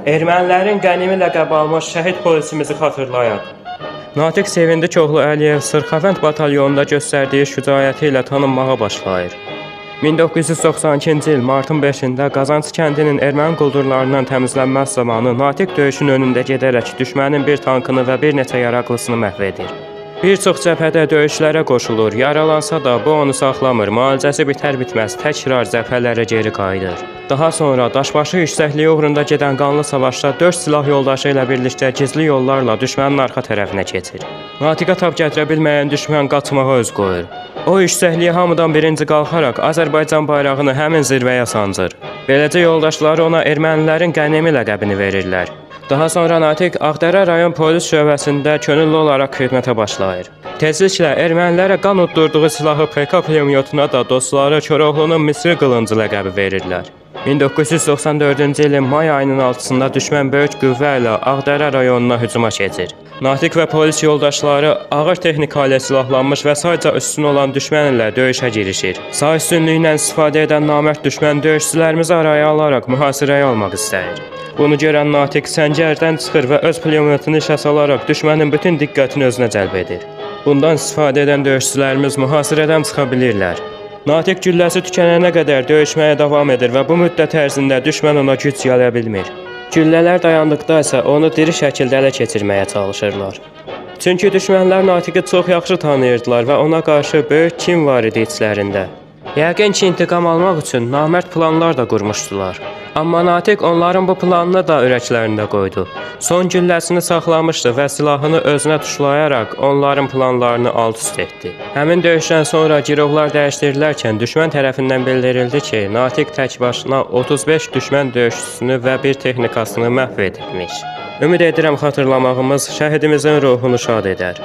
Ermənilərin qənimi ləqəbi almış şəhid polisimizi xatırlayaq. Natiq Sevindikoğlu Əliyev Sırxavənd batalyonunda göstərdiyi şücaəti ilə tanınmağa başlayır. 1992-ci il martın 5-də Qazancı kəndinin erməni quldurlarından təmizlənməsi zamanı Natiq döyüşün önündə gedərək düşmənin bir tankını və bir neçə yaraqlısını məhv edir. Bir çox cəbhədə döyüşlərə qoşulur, yaralansa da bu onu saxlamır, müalicəsi bitər-bitməz təkrar cəbhələrə geri qayıdır. Daha sonra daşbaşı yüksəkliyi uğrunda gedən qanlı savaşda 4 silah yoldaşı ilə birlikdə gizli yollarla düşmənin arxa tərəfinə keçir. Natiqə tab gətirə bilməyən düşmən qaçmağa üz qoyur. O yüksəkliyə hamıdan birinci qalxaraq Azərbaycan bayrağını həmin zirvəyə sancır. Beləcə yoldaşları ona ermənilərin qənimi ləqəbini verirlər. Daha sonra Natiq Ağdərə rayon polis şöbəsində könüllü olaraq xidmətə başlayır. Tezliklə ermənilərə qan uddurduğu silahı PK pulemyotuna da dostları Koroğlunun Misri qılıncı ləqəbi verirlər. 1994-cü ilin may ayının 6-sında düşmən böyük qüvvə ilə Ağdərə rayonuna hücuma keçir. Natiq və polis yoldaşları ağır texnika ilə silahlanmış və sayca üstün olan düşmən ilə döyüşə girişir. Say üstünlüyündən istifadə edən namərd düşmən döyüşçülərimizi araya alaraq mühasirəyə almaq istəyir. Bunu görən Natiq səngərdən çıxır və öz pulemyotunu işə salaraq düşmənin bütün diqqətini özünə cəlb edir. Bundan istifadə edən döyüşçülərimiz mühasirədən çıxa bilirlər. Natiq gülləsi tükənənə qədər döyüşməyə davam edir və bu müddət ərzində düşmən ona güc gələ bilmir. Güllələr dayandıqda isə onu diri şəkildə ələ keçirməyə çalışırlar. Çünki düşmənlər Natiqi çox yaxşı tanıyırdılar və ona qarşı böyük kin var idi içlərində. Yəqin ki, intiqam almaq üçün namərd planlar da qurmuşdular. Amma Natiq onların bu planını da ürəklərində qoydu. Son gülləsini saxlamışdı və silahını özünə tuşlayaraq onların planlarını alt-üst etdi. Həmin döyüşdən sonra girovlar dəyişdirilərkən düşmən tərəfindən bildirildi ki, Natiq tək başına 35 düşmən döyüşçüsünü və bir texnikasını məhv edibmiş. Ümid edirəm xatırlamağımız şəhidimizin ruhunu şad edər.